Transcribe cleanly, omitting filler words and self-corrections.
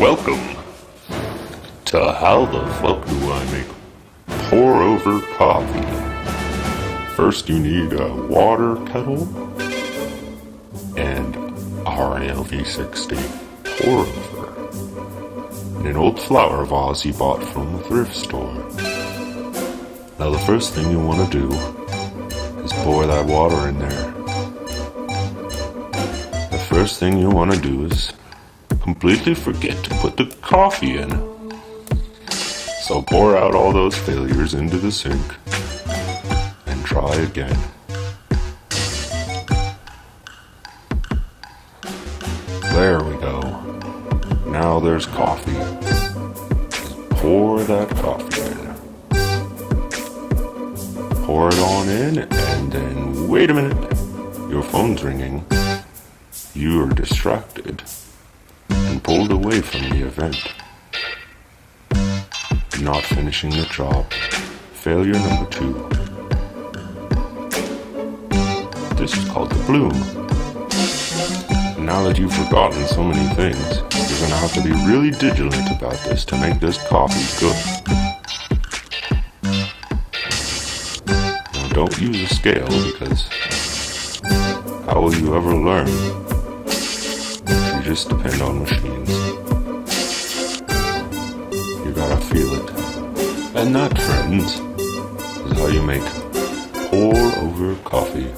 Welcome to How the Fuck Do I Make Pour Over Coffee. First you need a water kettle and RLV60 pour over and an old flower vase you bought from the thrift store. Now the first thing you want to do is pour that water in there. The first thing you want to do is completely forget to put the coffee in. So pour out all those failures into the sink and try again. There we go. Now there's coffee. Just pour that coffee in. Pour it on in and then wait a minute. Your phone's ringing. You are distracted and pulled away from the event. Not finishing the job. Failure number 2. This is called the bloom. Now that you've forgotten so many things, you're going to have to be really vigilant about this to make this coffee good. Now don't use a scale because how will you ever learn? You just depend on machines. You gotta feel it. And that, friends, is how you make pour over coffee.